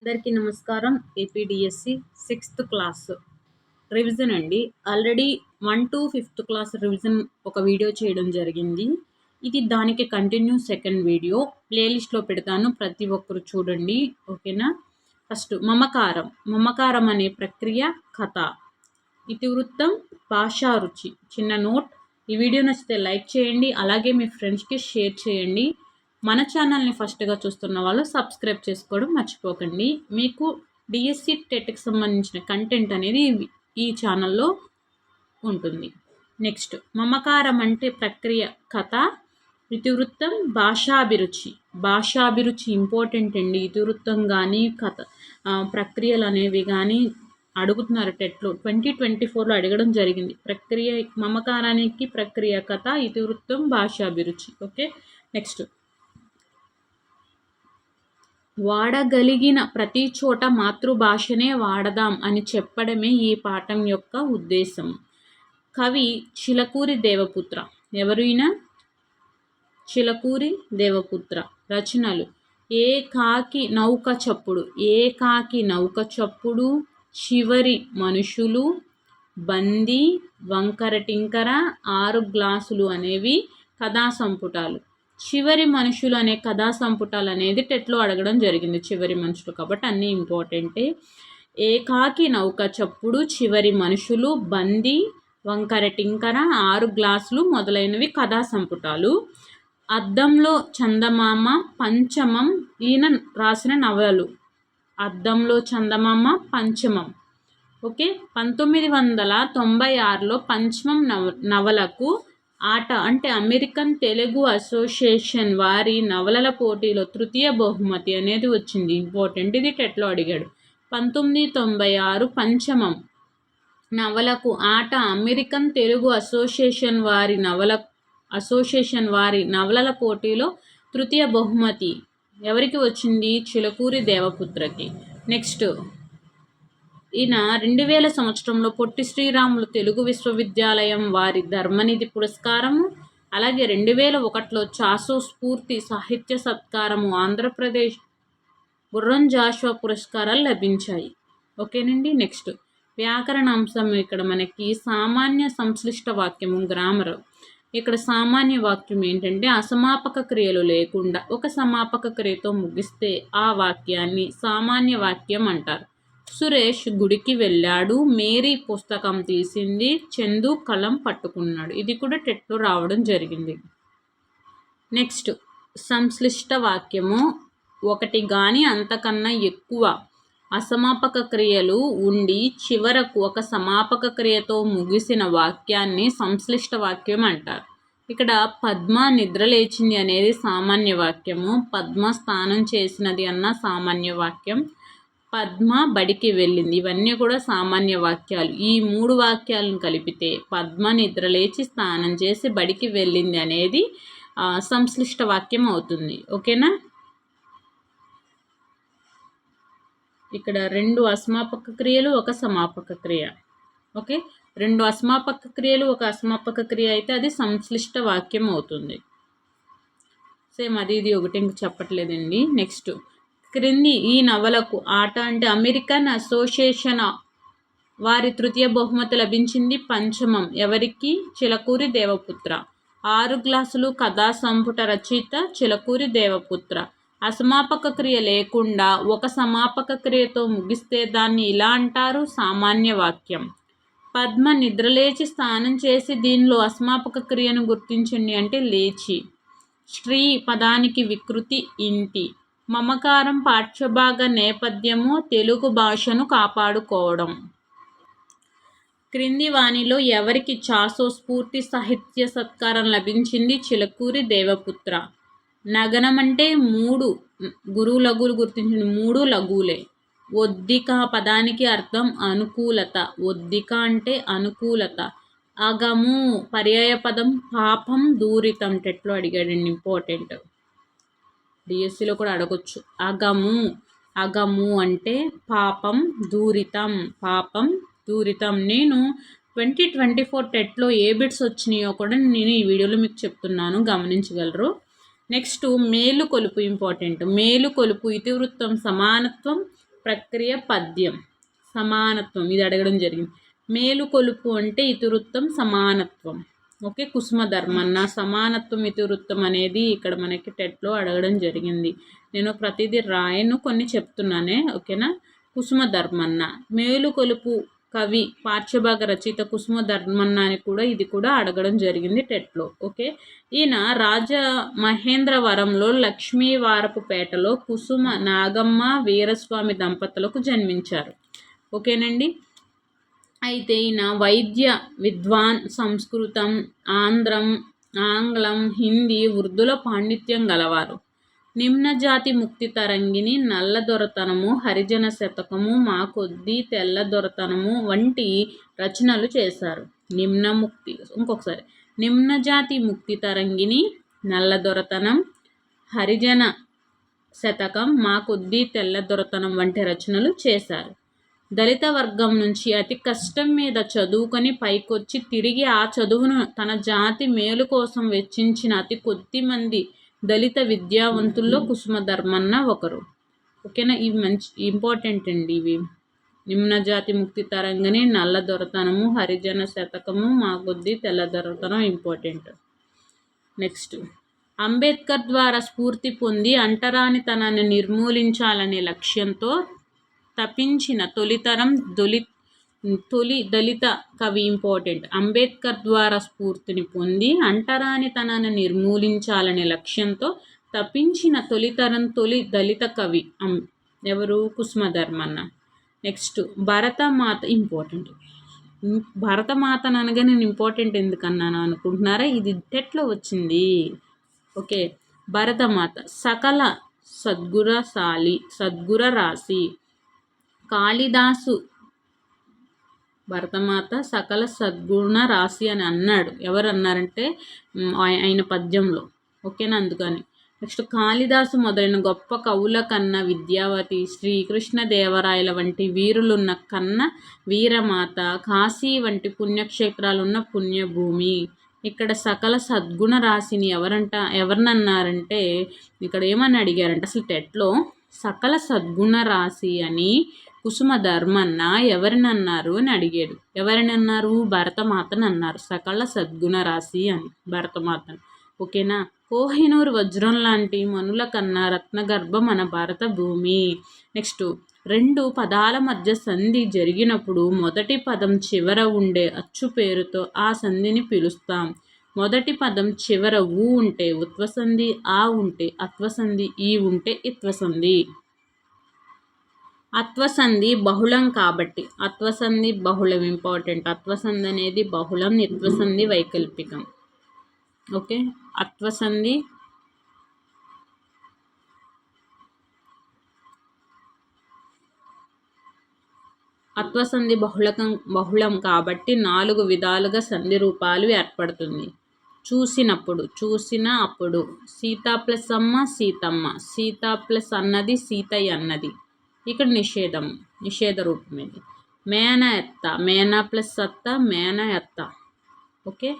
అందరికీ నమస్కారం. APDSC 6th class revision అండి. Already 1 to 5th class revision ఒక వీడియో చేయడం జరిగింది. ఇది దానికి కంటిన్యూ సెకండ్ వీడియో. ప్లేలిస్ట్లో పెడతాను, ప్రతి ఒక్కరు చూడండి. ఓకేనా? ఫస్ట్ మమకారం అనే ప్రక్రియ, కథ, ఇతివృత్తం, భాషా రుచి. చిన్న నోట్, ఈ వీడియో నచ్చితే లైక్ చేయండి, అలాగే మీ ఫ్రెండ్స్కి షేర్ చేయండి. మన ఛానల్ని ఫస్ట్గా చూస్తున్న వాళ్ళు సబ్స్క్రైబ్ చేసుకోవడం మర్చిపోకండి. మీకు డిఎస్సి టెట్కి సంబంధించిన కంటెంట్ అనేది ఈ ఛానల్లో ఉంటుంది. నెక్స్ట్, మమకారం అంటే ప్రక్రియ, కథ, ఇతివృత్తం, భాషాభిరుచి ఇంపార్టెంట్ అండి. ఇతివృత్తం కానీ కథ ప్రక్రియలు అనేవి కానీ అడుగుతున్నారు టెట్లో. 2024లో అడగడం జరిగింది. ప్రక్రియ, మమకారానికి ప్రక్రియ, కథ, ఇతివృత్తం, భాషాభిరుచి. ఓకే. నెక్స్ట్, వాడగలిగిన ప్రతి చోట మాతృభాషనే వాడదాం అని చెప్పడమే ఈ పాఠం యొక్క ఉద్దేశం. కవి చిలకూరి దేవపుత్ర. ఎవరైనా చిలకూరి దేవపుత్ర. రచనలు: ఏకాకి నౌక చప్పుడు, చివరి మనుషులు, బందీ, వంకరటింకర, 6 గ్లాసులు అనేవి కథా సంపుటాలు. చివరి మనుషులు అనే కథా సంపుటాలు అనేది టెట్లో అడగడం జరిగింది. చివరి మనుషులు కాబట్టి అన్నీ ఇంపార్టెంటే. ఏకాకి నౌక చప్పుడు, చివరి మనుషులు, బందీ, వంకరటింకర, 6 గ్లాసులు మొదలైనవి కథా సంపుటాలు. అద్దంలో చందమామ, పంచమం ఈయన రాసిన నవలలు. అద్దంలో చందమామ, పంచమం. ఓకే. 1996లో పంచమం నవలకు ఆట అంటే అమెరికన్ తెలుగు అసోసియేషన్ వారి నవలల పోటీలో తృతీయ బహుమతి అనేది వచ్చింది. ఇంపార్టెంట్, ఇది టెట్లో అడిగాడు. 1996 పంచమం నవలకు ఆట అమెరికన్ తెలుగు అసోసియేషన్ వారి నవలల పోటీలో తృతీయ బహుమతి ఎవరికి వచ్చింది? చిలకూరి దేవపుత్రకి. నెక్స్ట్, ఈయన 2000 సంవత్సరంలో పొట్టి శ్రీరాములు తెలుగు విశ్వవిద్యాలయం వారి ధర్మనిధి పురస్కారము, అలాగే 2001లో చాసో స్ఫూర్తి సాహిత్య సత్కారము, ఆంధ్రప్రదేశ్ గుర్రం జాషువా పురస్కారాలు లభించాయి. ఓకేనండి. నెక్స్ట్, వ్యాకరణ అంశం. ఇక్కడ మనకి సామాన్య సంశ్లిష్ట వాక్యము, గ్రామర్. ఇక్కడ సామాన్య వాక్యం ఏంటంటే అసమాపక క్రియలు లేకుండా ఒక సమాపక క్రియతో ముగిస్తే ఆ వాక్యాన్ని సామాన్య వాక్యం అంటారు. సురేష్ గుడికి వెళ్ళాడు, మేరీ పుస్తకం తీసింది, చందు కలం పట్టుకున్నాడు. ఇది కూడా టెట్లో రావడం జరిగింది. నెక్స్ట్, సంశ్లిష్ట వాక్యము. ఒకటి కానీ అంతకన్నా ఎక్కువ అసమాపక క్రియలు ఉండి చివరకు ఒక సమాపక క్రియతో ముగిసిన వాక్యాన్ని సంశ్లిష్ట వాక్యం అంటారు. ఇక్కడ పద్మ నిద్ర లేచింది అనేది సామాన్య వాక్యము, పద్మ స్నానం చేసినది అన్న సామాన్య వాక్యం, పద్మ బడికి వెళ్ళింది, ఇవన్నీ కూడా సామాన్య వాక్యాలు. ఈ 3 వాక్యాలను కలిపితే పద్మ నిద్రలేచి స్నానం చేసి బడికి వెళ్ళింది అనేది సంశ్లిష్ట వాక్యం అవుతుంది. ఓకేనా? ఇక్కడ 2 అసమాపక క్రియలు, ఒక సమాపక క్రియ. ఓకే. 2 అసమాపక క్రియలు, ఒక అసమాపక క్రియ అయితే అది సంశ్లిష్ట వాక్యం అవుతుంది. సేమ్ అది ఇది ఒకటి ఇంక చెప్పట్లేదండి. నెక్స్ట్, క్రింది ఈ నవలకు ఆట అంటే అమెరికన్ అసోసియేషన్ వారి తృతీయ బహుమతి లభించింది. పంచమం ఎవరికి? చిలకూరి దేవపుత్ర. 6 గ్లాసులు కథా సంపుట రచయిత చిలకూరి దేవపుత్ర. అసమాపక క్రియ లేకుండా ఒక సమాపక క్రియతో ముగిస్తే దాన్ని ఇలా అంటారు, సామాన్య వాక్యం. పద్మ నిద్రలేచి స్నానం చేసి, దీనిలో అసమాపక క్రియను గుర్తించండి అంటే లేచి. స్త్రీ పదానికి వికృతి ఇంటి. మమకారం పాఠ్యభాగ నేపథ్యము తెలుగు భాషను కాపాడుకోవడం. క్రింది వానిలో ఎవరికి చాసో స్ఫూర్తి సాహిత్య సత్కారం లభించింది? చిలకూరి దేవపుత్ర. నగనం అంటే 3 గురువు లఘువులు గుర్తించండి. 3 లఘువులే. ఒద్దిక పదానికి అర్థం అనుకూలత. ఒద్దిక అంటే అనుకూలత. అగము పర్యాయ పదం పాపం, దూరితం. టెట్లో అడిగాడండి, ఇంపార్టెంట్. డిఎస్సిలో కూడా అడగొచ్చు. అగము అంటే పాపం, దూరితం. నేను 2024 టెట్లో ఏ బిట్స్ వచ్చినాయో కూడా నేను ఈ వీడియోలో మీకు చెప్తున్నాను, గమనించగలరు. Next, మేలుకొలుపు important. మేలుకొలుపు ఇతివృత్తం సమానత్వం, ప్రక్రియ పద్యం. సమానత్వం ఇది అడగడం జరిగింది. మేలుకొలుపు అంటే ఇతివృత్తం సమానత్వం. ఓకే, కుసుమ ధర్మన్న సమానత్వం ఇతివృత్తం అనేది ఇక్కడ మనకి టెట్లో అడగడం జరిగింది. నేను ప్రతిదీ రాయను, కొన్ని చెప్తున్నానే. ఓకేనా. కుసుమ ధర్మన్న మేలుకొలుపు కవి పాఠ్యభాగ రచయిత కుసుమ ధర్మన్న అని కూడా ఇది కూడా అడగడం జరిగింది టెట్లో. ఓకే, ఈయన రాజమహేంద్రవరంలో లక్ష్మీవారపుపేటలో కుసుమ నాగమ్మ వీరస్వామి దంపతులకు జన్మించారు. ఓకేనండి. అయితే ఈయన వైద్య విద్వాన్, సంస్కృతం, ఆంగ్లం, హిందీ, ఉర్దూలో పాండిత్యం గలవారు. నిమ్నజాతి ముక్తి తరంగిణి, నల్లదొరతనము, హరిజన శతకము, మా కొద్ది, తెల్లదొరతనము వంటి రచనలు చేశారు. నిమ్నజాతి ముక్తి తరంగిణి, నల్లదొరతనం, హరిజన శతకం, మా కొద్ది, తెల్లదొరతనం వంటి రచనలు చేశారు. దళిత వర్గం నుంచి అతి కష్టం మీద చదువుకొని పైకొచ్చి తిరిగి ఆ చదువును తన జాతి మేలు కోసం వెచ్చించిన అతి కొద్ది మంది దళిత విద్యావంతుల్లో కుసుమ ధర్మన్న ఒకరు. ఓకేనా. ఇవి మంచి ఇంపార్టెంట్ అండి. ఇవి నిమ్నజాతి ముక్తి తరంగిణి, నల్లదొరతనము, హరిజన శతకము, మా కొద్ది, తెల్లదొరతనం ఇంపార్టెంట్. నెక్స్ట్, అంబేద్కర్ ద్వారా స్ఫూర్తి పొంది అంటరానితనాన్ని నిర్మూలించాలనే లక్ష్యంతో తపించిన తొలి దళిత కవి ఇంపార్టెంట్. అంబేద్కర్ ద్వారా స్ఫూర్తిని పొంది అంటరానితనాన్ని నిర్మూలించాలనే లక్ష్యంతో తపించిన తొలి దళిత కవి ఎవరు? కుసుమ ధర్మన్న. నెక్స్ట్, భరతమాత ఇంపార్టెంట్. భరతమాత అనగా నేను ఇంపార్టెంట్ ఎందుకన్నాను అనుకుంటున్నారా? ఇది టెట్లో వచ్చింది. ఓకే, భరతమాత సకల సద్గుర రాశి కాళిదాసు. భరతమాత సకల సద్గుణ రాశి అని అన్నాడు. ఎవరు అన్నారంటే ఆయన పద్యంలో. ఓకేనా. అందుకని నెక్స్ట్, కాళిదాసు మొదలైన గొప్ప కవుల కన్నా విద్యావతి, శ్రీకృష్ణదేవరాయల వంటి వీరులున్న కన్నా వీరమాత, కాశీ వంటి పుణ్యక్షేత్రాలున్న పుణ్యభూమి. ఇక్కడ సకల సద్గుణ రాశిని ఎవరినన్నారంటే ఇక్కడ ఏమని అడిగారంటే అసలు టెట్లో సకల సద్గుణ రాశి అని కుసుమ ధర్మన్న ఎవరినన్నారు అని అడిగాడు. ఎవరినన్నారు? భరతమాతను అన్నారు. సకల సద్గుణ రాశి అని భరతమాతను. ఓకేనా. కోహినూరు వజ్రం లాంటి మనుల కన్నా రత్నగర్భ మన భారత భూమి. నెక్స్ట్, రెండు పదాల మధ్య సంధి జరిగినప్పుడు మొదటి పదం చివర ఉండే అచ్చు పేరుతో ఆ సంధిని పిలుస్తాం. మొదటి పదం చివర ఊ ఉంటే ఉత్వసంధి, ఆ ఉంటే అత్వసంధి, ఈ ఉంటే ఇత్వసంధి. అత్వసంధి బహుళం కాబట్టి అత్వసంధి బహుళం ఇంపార్టెంట్. అత్వసంధి అనేది బహుళం, ఇత్వసంధి వైకల్పికం. ఓకే, అత్వసంధి బహుళం కాబట్టి 4 విధాలుగా సంధి రూపాలు ఏర్పడుతుంది. చూసిన అప్పుడు, సీత ప్లస్ అమ్మ సీతమ్మ, సీత ప్లస్ అన్నది సీతయ్య అన్నది. ఇక్కడ నిషేధ రూపం ఇది. మేన ఎత్త, మేన ప్లస్ అత్త, మేన ఎత్త. ఓకే,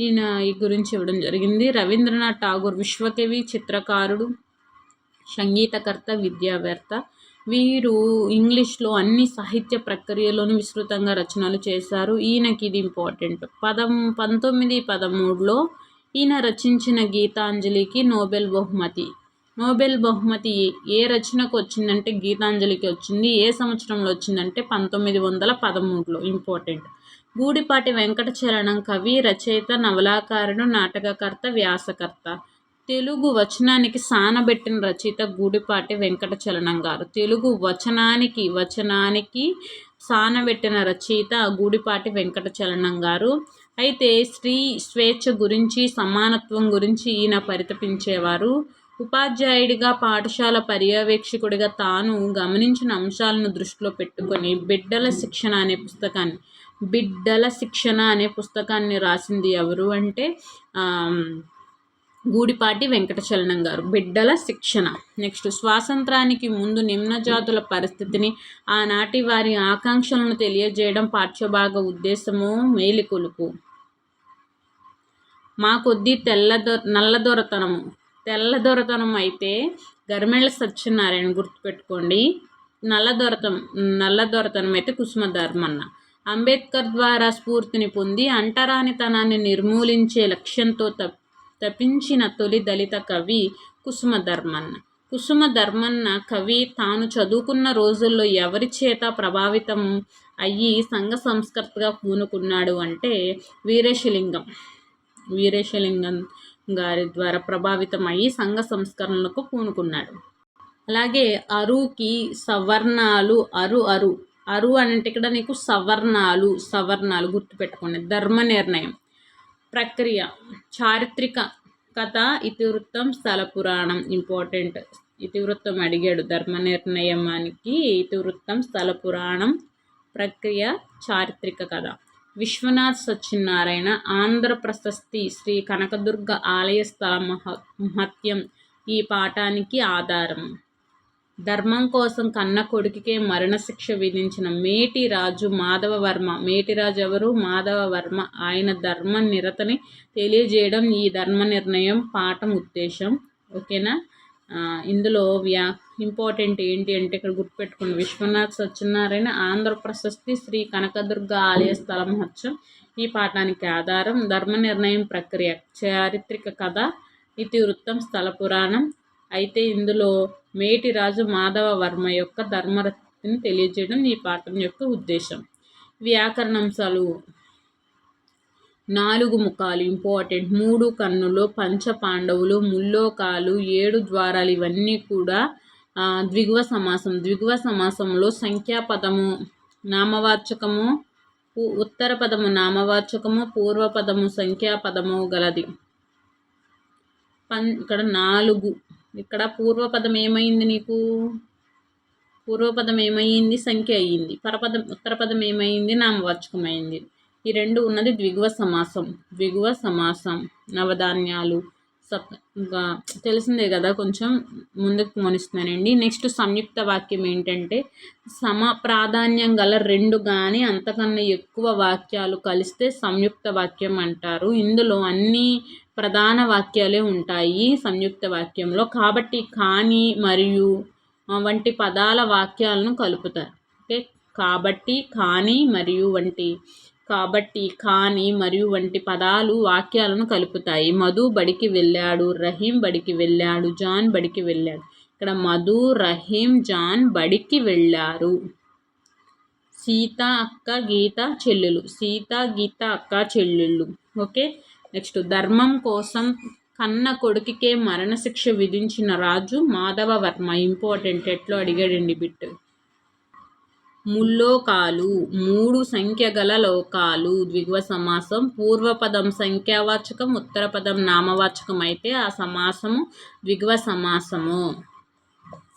ఈయన ఈ గురించి ఇవ్వడం జరిగింది. రవీంద్రనాథ్ ఠాగూర్ విశ్వకవి, చిత్రకారుడు, సంగీతకర్త, విద్యావేత్త. వీరు ఇంగ్లీష్లో అన్ని సాహిత్య ప్రక్రియలోనూ విస్తృతంగా రచనలు చేశారు. ఈయనకి ఇది ఇంపార్టెంట్. 1913లో ఈయన రచించిన గీతాంజలికి నోబెల్ బహుమతి ఏ రచనకు వచ్చిందంటే గీతాంజలికి వచ్చింది. ఏ సంవత్సరంలో వచ్చిందంటే 1913లో. ఇంపార్టెంట్. గూడిపాటి వెంకటచరణం కవి, రచయిత, నవలాకారుడు, నాటకకర్త, వ్యాసకర్త. తెలుగు వచనానికి సానబెట్టిన రచయిత గూడిపాటి వెంకటచరణం గారు. తెలుగు వచనానికి సానబెట్టిన రచయిత గూడిపాటి వెంకటచరణం గారు. అయితే స్త్రీ స్వేచ్ఛ గురించి, సమానత్వం గురించి ఈయన పరితపించేవారు. ఉపాధ్యాయుడిగా, పాఠశాల పర్యవేక్షకుడిగా తాను గమనించిన అంశాలను దృష్టిలో పెట్టుకొని బిడ్డల శిక్షణ అనే పుస్తకాన్ని రాసింది ఎవరు అంటే గూడిపాటి వెంకటచరణం గారు. బిడ్డల శిక్షణ. నెక్స్ట్, స్వాతంత్రానికి ముందు నిమ్న జాతుల పరిస్థితిని, ఆనాటి వారి ఆకాంక్షలను తెలియజేయడం పాఠ్యభాగ ఉద్దేశము. మేలుకొలుపు. మా కొద్దీ నల్లదొరతనము. తెల్లదొరతనం అయితే గరిమెళ్ళ సత్యనారాయణ గుర్తుపెట్టుకోండి. నల్లదొరతనం అయితే కుసుమధర్మన్న. అంబేద్కర్ ద్వారా స్ఫూర్తిని పొంది అంటరానితనాన్ని నిర్మూలించే లక్ష్యంతో తపించిన తొలి దళిత కవి కుసుమధర్మన్న. కుసుమధర్మన్న కవి తాను చదువుకున్న రోజుల్లో ఎవరి చేత ప్రభావితం అయ్యి సంఘ సంస్కర్తగా పూనుకున్నాడు అంటే వీరేశలింగం గారి ద్వారా ప్రభావితం అయ్యి సంఘ సంస్కరణలకు పూనుకున్నాడు. అలాగే అరుకి సవర్ణాలు అరు అంటే ఇక్కడ నీకు సవర్ణాలు గుర్తుపెట్టుకోండి. ధర్మ నిర్ణయం ప్రక్రియ చారిత్రక కథ ఇతివృత్తం స్థల పురాణం ఇంపార్టెంట్. ఇతివృత్తం అడిగాడు. ధర్మ నిర్ణయానికి ఇతివృత్తం స్థల పురాణం ప్రక్రియ చారిత్రక కథ. విశ్వనాథ్ సత్యనారాయణ ఆంధ్ర ప్రశస్తి శ్రీ కనకదుర్గ ఆలయ స్థల మహత్యం ఈ పాఠానికి ఆధారం. ధర్మం కోసం కన్న కొడుకుకే మరణశిక్ష విధించిన మేటిరాజు మాధవవర్మ. మేటిరాజు ఎవరు? మాధవవర్మ. ఆయన ధర్మ నిరతని తెలియజేయడం ఈ ధర్మ నిర్ణయం పాఠం ఉద్దేశం. ఓకేనా? ఇందులో ఇంపార్టెంట్ ఏంటి అంటే ఇక్కడ గుర్తుపెట్టుకోండి. విశ్వనాథ్ సత్యనారాయణ ఆంధ్ర ప్రశస్తి శ్రీ కనకదుర్గ ఆలయ స్థల మహత్యం ఈ పాఠానికి ఆధారం. ధర్మ నిర్ణయం ప్రక్రియ చారిత్రక కథ ఇతివృత్తం స్థల పురాణం. అయితే ఇందులో మేటిరాజు మాధవవర్మ యొక్క ధర్మరతిని తెలియజేయడం ఈ పాఠం యొక్క ఉద్దేశం. వ్యాకరణాంశాలు 4 ముఖాలు ఇంపార్టెంట్. 3 కన్నులు, పంచ పాండవులు, ముల్లోకాలు, 7 ద్వారాలు ఇవన్నీ కూడా ద్విగువ సమాసం. ద్విగువ సమాసంలో సంఖ్యాపదము నామవాచకము, ఉత్తర పదము నామవాచకము, పూర్వపదము సంఖ్యాపదము గలది. ఇక్కడ 4. ఇక్కడ పూర్వపదం ఏమైంది నీకు? పూర్వపదం ఏమైంది? సంఖ్య అయ్యింది. ఉత్తరపదం ఏమైంది? నామవాచకం అయింది. ఈ 2 ఉన్నది ద్విగువ సమాసం. నవధాన్యాలు తెలిసిందే కదా, కొంచెం ముందుకు మనిస్తున్నానండి. నెక్స్ట్ సంయుక్త వాక్యం ఏంటంటే సమ ప్రాధాన్యం గల 2 కానీ అంతకన్నా ఎక్కువ వాక్యాలు కలిస్తే సంయుక్త వాక్యం అంటారు. ఇందులో అన్ని ప్రధాన వాక్యాలే ఉంటాయి సంయుక్త వాక్యంలో. కాబట్టి కానీ మరియు వంటి పదాల వాక్యాలను కలుపుతారు. ఓకే, కాబట్టి కానీ మరియు వంటి పదాలు వాక్యాలను కలుపుతాయి. మధు బడికి వెళ్ళాడు, రహీం బడికి వెళ్ళాడు, జాన్ బడికి వెళ్ళాడు. ఇక్కడ మధు, రహీం, జాన్ బడికి వెళ్ళారు. సీత, అక్క, గీత, చెల్లెలు. ఓకే, నెక్స్ట్ ధర్మం కోసం కన్న కొడుకుకే మరణశిక్ష విధించిన రాజు మాధవవర్మ. ఇంపార్టెంట్, ఎట్లో అడిగాడండి బిట్. ముల్లోకాలు 3 సంఖ్య గల లోకాలు ద్విగువ సమాసం. పూర్వపదం సంఖ్యావాచకం, ఉత్తరపదం నామవాచకం అయితే ఆ సమాసము ద్విగువ సమాసము.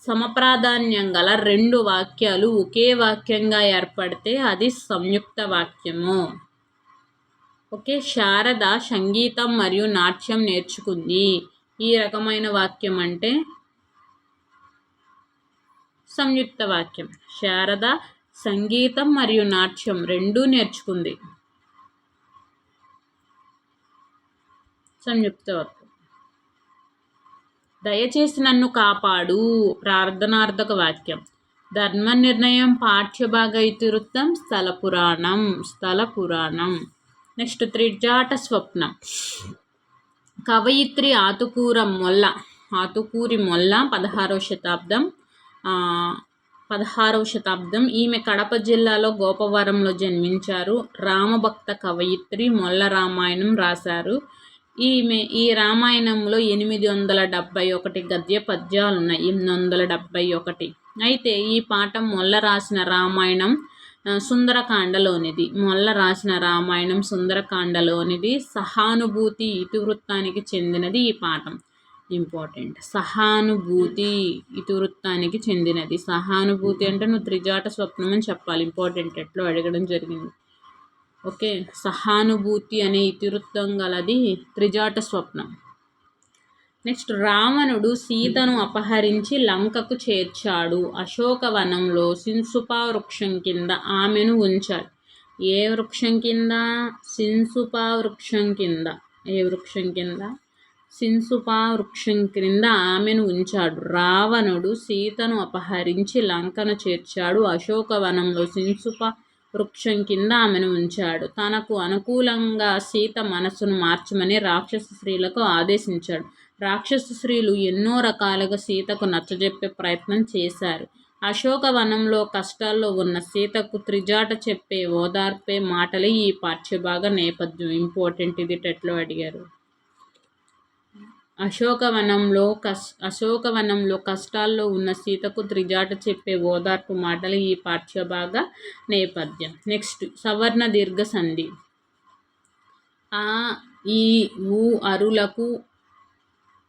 సమప్రాధాన్యం గల 2 వాక్యాలు ఒకే వాక్యంగా ఏర్పడితే అది సంయుక్త వాక్యము. ఓకే, శారద సంగీతం మరియు నాట్యం నేర్చుకుంది. ఈ రకమైన వాక్యం అంటే సంయుక్త వాక్యం. శారద సంగీతం మరియు నాట్యం 2 నేర్చుకుంది. సంయుక్త వాక్యం. దయచేసి నన్ను కాపాడు ప్రార్థనార్థక వాక్యం. ధర్మ నిర్ణయం పాఠ్యభాగ ఇతివృత్తం స్థల పురాణం. నెక్స్ట్ త్రిజాట స్వప్నం. కవయిత్రి ఆతుకూరి మొల్ల 16వ శతాబ్దం. ఈమె కడప జిల్లాలో గోపవరంలో జన్మించారు. రామభక్త కవయిత్రి. మొల్ల రామాయణం రాశారు. ఈమె ఈ రామాయణంలో 871 గద్య పద్యాలున్నాయి. 871. అయితే ఈ పాఠం మొల్ల రాసిన రామాయణం సుందరకాండలోనిది. సహానుభూతి ఇతివృత్తానికి చెందినది ఈ పాఠం. ఇంపార్టెంట్, సహానుభూతి ఇతివృత్తానికి చెందినది. సహానుభూతి అంటే నువ్వు త్రిజాట స్వప్నం అని చెప్పాలి. ఇంపార్టెంట్, ఎట్లో అడగడం జరిగింది. ఓకే, సహానుభూతి అనే ఇతివృత్తం గలది త్రిజాట స్వప్నం. నెక్స్ట్ రావణుడు సీతను అపహరించి లంకకు చేర్చాడు. అశోకవనంలో సిన్సుపా వృక్షం కింద ఆమెను ఉంచాడు. ఏ వృక్షం కింద? సిన్సుపా వృక్షం కింద. ఏ వృక్షం కింద? సింసుపా వృక్షం క్రింద ఆమెను ఉంచాడు. రావణుడు సీతను అపహరించి లంకను చేర్చాడు. అశోకవనంలో సింసుప వృక్షం కింద ఆమెను ఉంచాడు. తనకు అనుకూలంగా సీత మనసును మార్చమని రాక్షస స్త్రీలకు ఆదేశించాడు. రాక్షస స్త్రీలు ఎన్నో రకాలుగా సీతకు నచ్చజెప్పే ప్రయత్నం చేశారు. అశోకవనంలో కష్టాల్లో ఉన్న సీతకు త్రిజాట చెప్పే ఓదార్పే మాటలే ఈ పాఠ్యభాగ నేపథ్యం. ఇంపార్టెంట్, ఇది టెట్లో అడిగారు. అశోకవనంలో కష్టాల్లో ఉన్న సీతకు త్రిజాట చెప్పే ఓదార్పు మాటలు ఈ పాఠ్యభాగ నేపథ్యం. నెక్స్ట్, సవర్ణ దీర్ఘ సంధి. ఆ, ఈ, ఊ, అరులకు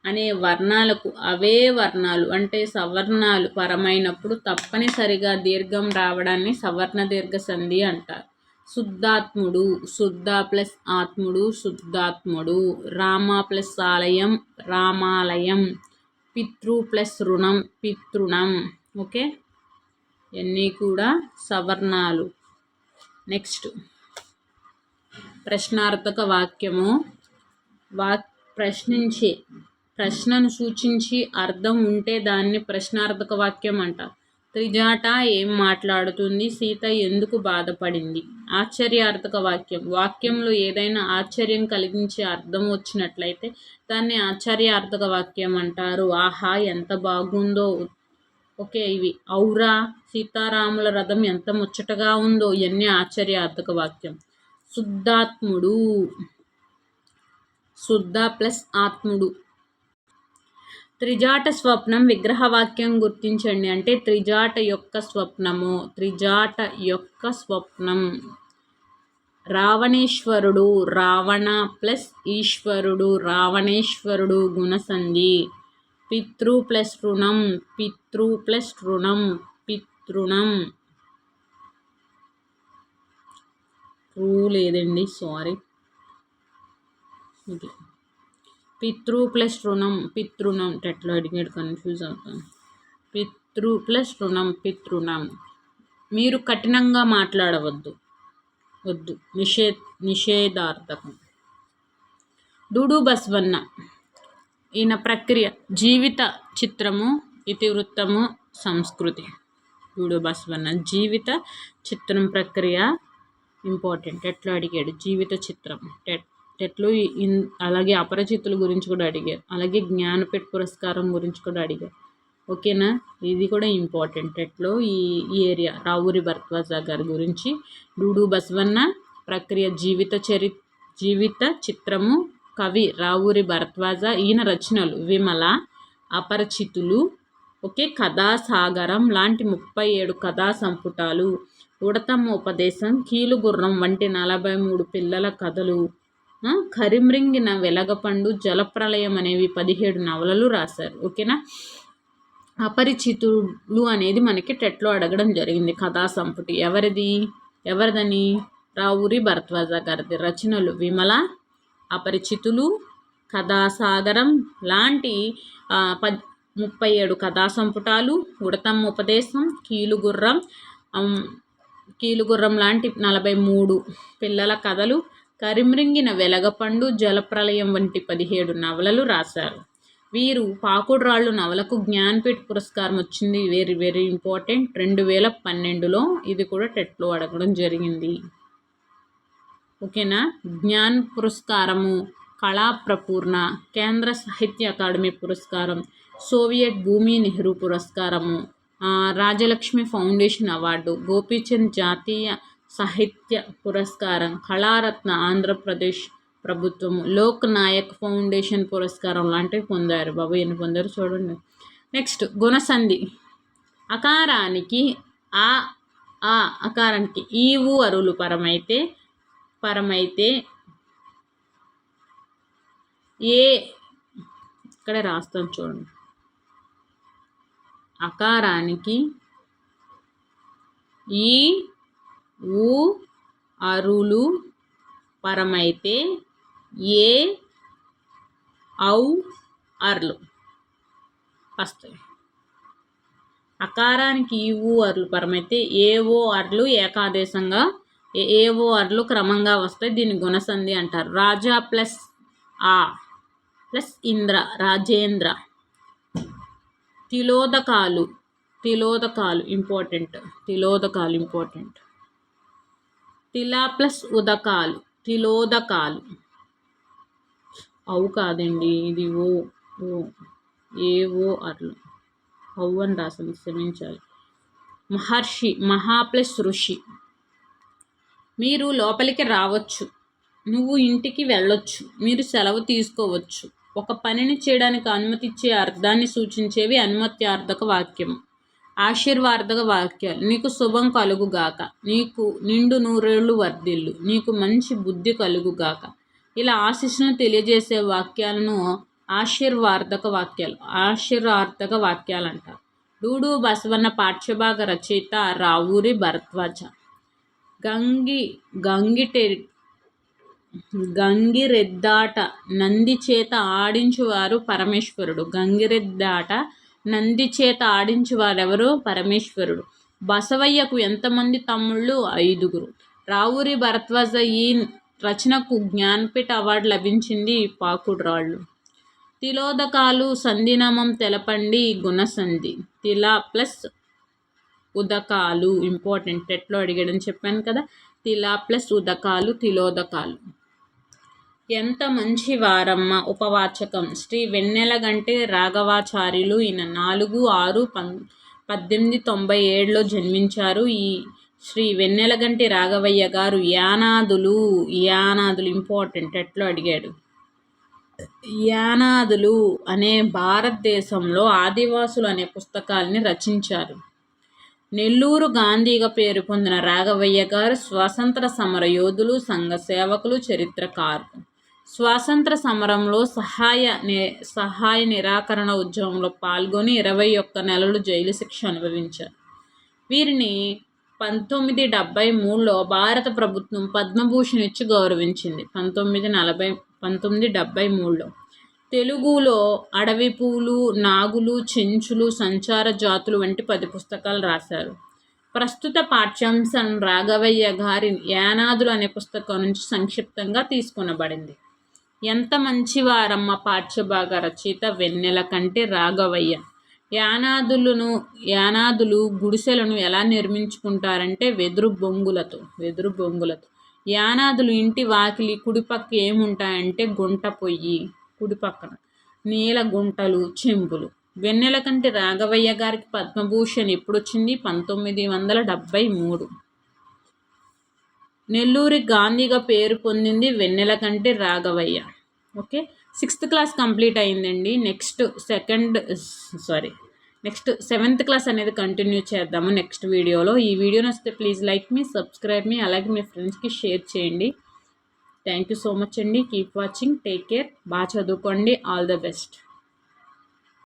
అనే వర్ణాలకు అవే వర్ణాలు అంటే సవర్ణాలు పరమైనప్పుడు తప్పనిసరిగా దీర్ఘం రావడాన్ని సవర్ణ దీర్ఘ సంధి అంటారు. శుద్ధాత్ముడు, శుద్ధ ప్లస్ ఆత్ముడు, శుద్ధాత్ముడు. రామ ప్లస్ ఆలయం, రామాలయం. పితృ ప్లస్ రుణం, పితృణం. ఓకే, ఇవన్నీ కూడా సవర్ణాలు. నెక్స్ట్, ప్రశ్నార్థక వాక్యము. ప్రశ్నించే, ప్రశ్నను సూచించి అర్థం ఉంటే దాన్ని ప్రశ్నార్థక వాక్యం అంటారు. త్రిజాట ఏం మాట్లాడుతుంది? సీత ఎందుకు బాధపడింది? ఆశ్చర్యార్థక వాక్యం. వాక్యంలో ఏదైనా ఆశ్చర్యం కలిగించే అర్థం వచ్చినట్లయితే దాన్ని ఆశ్చర్యార్థక వాక్యం అంటారు. ఆహా, ఎంత బాగుందో. ఓకే, ఇవి ఔరా, సీతారాముల రథం ఎంత ముచ్చటగా ఉందో, ఇవన్నీ ఆశ్చర్యార్థక వాక్యం. శుద్ధాత్ముడు, శుద్ధ ప్లస్ ఆత్ముడు. త్రిజాట స్వప్నం విగ్రహవాక్యం గుర్తించండి అంటే త్రిజాట యొక్క స్వప్నము. త్రిజాట యొక్క స్వప్నం. రావణేశ్వరుడు, రావణ ప్లస్ ఈశ్వరుడు, రావణేశ్వరుడు గుణసంధి. పితృ ప్లస్ రుణం, పితృ ప్లస్ రుణం, పితృణం. రూ లేదండి, సారీ. ఇది పితృ ప్లస్ రుణం, పితృణం. ఎట్లా అడిగాడు, కన్ఫ్యూజ్ అవుతాను. పితృ ప్లస్ రుణం, పితృణం. మీరు కఠినంగా మాట్లాడవద్దు, వద్దు. నిషేధార్థకం. డూడు బస్వన్న, ఈయన ప్రక్రియ జీవిత చిత్రము, ఇతివృత్తము, సంస్కృతి. డూడు బస్వన్న జీవిత చిత్రం ప్రక్రియ ఇంపార్టెంట్. ఎట్లా అడిగాడు జీవిత చిత్రం టెట్లో. అలాగే అపరిచితుల గురించి కూడా అడిగారు. అలాగే జ్ఞానపీఠ పురస్కారం గురించి కూడా అడిగారు. ఓకేనా, ఇది కూడా ఇంపార్టెంట్ టెట్లో. ఈ ఏరియా రావూరి భరద్వాజ గారి గురించి. డూడు బసవన్న ప్రక్రియ జీవిత చిత్రము. కవి రావూరి భరద్వాజ. ఈయన రచనలు విమల, అపరిచితులు, ఓకే, కథాసాగరం లాంటి 37 కథా సంపుటాలు, ఉడతమ్మ ఉపదేశం, కీలుగుర్రం వంటి 43 పిల్లల కథలు, కరిమ్రింగిన వెలగపండు, జలప్రలయం అనేవి 17 నవలలు రాశారు. ఓకేనా. అపరిచితులు అనేది మనకి టెట్లో అడగడం జరిగింది. కథా సంపుటి ఎవరిదని? రావూరి భరద్వాజ గారిది. రచనలు విమల, అపరిచితులు, కథాసాగరం లాంటి 37 కథా సంపుటాలు, ఉడతమ్మ ఉపదేశం, కీలుగుర్రం లాంటి 43 పిల్లల కథలు, కరిమ్రింగిన వెలగపండు, జలప్రలయం వంటి 17 నవలలు రాశారు. వీరు పాకుడురాళ్ళు నవలకు జ్ఞానపీఠ పురస్కారం వచ్చింది. Very very important. 2012లో ఇది కూడా టెట్లో అడగడం జరిగింది. ఓకేనా. జ్ఞాన పురస్కారము, కళా ప్రపూర్ణ, కేంద్ర సాహిత్య అకాడమీ పురస్కారం, సోవియట్ భూమి నెహ్రూ పురస్కారము, రాజలక్ష్మి ఫౌండేషన్ అవార్డు, గోపీచంద్ జాతీయ సాహిత్య పురస్కారం, కళారత్న ఆంధ్రప్రదేశ్ ప్రభుత్వము, లోక్ నాయక్ ఫౌండేషన్ పురస్కారం లాంటివి పొందారు. బాబు ఎన్ని పొందారు చూడండి. నెక్స్ట్, గుణసంధి. అకారానికి ఆ అకారానికి ఈ ఊ అరువులు పరమైతే ఏ, ఇక్కడే రాస్తాను చూడండి. అకారానికి ఈ ఊ అరులు పరమైతే ఏ ఔ అర్లు వస్తాయి. అకారానికి ఈ ఊ అర్లు పరమైతే ఏవో అర్లు ఏకాదేశంగా, ఏవో అర్లు క్రమంగా వస్తాయి. దీన్ని గుణసంధి అంటారు. రాజా ప్లస్ ఆ ప్లస్ ఇంద్ర రాజేంద్ర. తిలోదకాలు ఇంపార్టెంట్. తిలా ప్లస్ ఉదకాలు తిలోదకాలు. అవు కాదండి, ఇది ఓ ఓ ఏవో అట్లు అవు అని రాసింది, క్షమించాలి. మహర్షి మహా ప్లస్ ఋషి. మీరు లోపలికి రావచ్చు, నువ్వు ఇంటికి వెళ్ళొచ్చు, మీరు సెలవు తీసుకోవచ్చు. ఒక పనిని చేయడానికి అనుమతిచ్చే అర్థాన్ని సూచించేవి అనుమత్యార్థక వాక్యం. ఆశీర్వాదక వాక్యాలు: నీకు శుభం కలుగుగాక, నీకు నిండు నూరేళ్లు వర్ధిల్లు, నీకు మంచి బుద్ధి కలుగుగాక. ఇలా ఆశీస్సులను తెలియజేసే వాక్యాలను ఆశీర్వాదక వాక్యాలు అంటారు. డూడు బసవన్న పాఠ్యభాగ రచయిత రావూరి భరద్వాజ. గంగిరెద్దాట నంది చేత ఆడించువారు పరమేశ్వరుడు. గంగిరెద్దాట నంది చేత ఆడించువారెవరు? పరమేశ్వరుడు. బసవయ్యకు ఎంతమంది తమ్ముళ్ళు? 5. రావూరి భరద్వాజ ఈ రచనకు జ్ఞానపీఠ అవార్డు లభించింది. పాకుడ్రాళ్ళు. తిలోదకాలు సంధినామం తెలపండి. గుణసంధి. తిలా ప్లస్ ఉదకాలు ఇంపార్టెంట్, ఎట్లో అడిగాడని చెప్పాను కదా. తిలా ప్లస్ ఉదకాలు తిలోదకాలు. ఎంత మంచి వారమ్మ ఉపవాచకం. శ్రీ వెన్నెలగంటి రాఘవాచార్యులు. ఈయన 4/6/1897లో జన్మించారు. ఈ శ్రీ వెన్నెలగంటి రాఘవయ్య గారు యానాదులు ఇంపార్టెంట్, ఎట్లో అడిగాడు. యానాదులు అనే భారతదేశంలో ఆదివాసులు అనే పుస్తకాల్ని రచించారు. నెల్లూరు గాంధీగా పేరు పొందిన రాఘవయ్య గారు స్వాతంత్ర సమర యోధులు, సంఘ సేవకులు, చరిత్రకారులు. స్వాతంత్ర సమరంలో సహాయ నిరాకరణ ఉద్యమంలో పాల్గొని 21 నెలలు జైలు శిక్ష అనుభవించారు. వీరిని 1973లో భారత ప్రభుత్వం పద్మభూషణ్ ఇచ్చి గౌరవించింది. 1973లో తెలుగులో అడవి పూలు, నాగులు, చెంచులు, సంచార జాతులు వంటి 10 పుస్తకాలు రాశారు. ప్రస్తుత పాఠ్యాంశం రాఘవయ్య గారి యానాదులు అనే పుస్తకం నుంచి సంక్షిప్తంగా తీసుకొనబడింది. ఎంత మంచివారమ్మ పాఠ్యభాగ రచయిత వెన్నెలకంటి రాఘవయ్య. యానాదులు గుడిసెలను ఎలా నిర్మించుకుంటారంటే వెదురు బొంగులతో. యానాదులు ఇంటి వాకిలి కుడిపక్క ఏముంటాయంటే గుంట పొయ్యి, కుడిపక్కన నీల గుంటలు, చెంబులు. వెన్నెలకంటి రాఘవయ్య గారికి పద్మభూషణ్ ఎప్పుడు వచ్చింది? 1973. నెల్లూరి గాంధీగా పేరు పొందింది Vennelakanti Raghavayya. Okay, 6th class complete అయిందండి. నెక్స్ట్ 7th క్లాస్ అనేది కంటిన్యూ చేద్దాము నెక్స్ట్ వీడియోలో. ఈ వీడియో నచ్చితే ప్లీజ్ లైక్ మీ, సబ్స్క్రైబ్ మీ, అలాగే మీ ఫ్రెండ్స్కి షేర్ చేయండి. థ్యాంక్ యూ సో మచ్ అండి. కీప్ వాచింగ్, టేక్ కేర్, బాగా చదువుకోండి. All the best.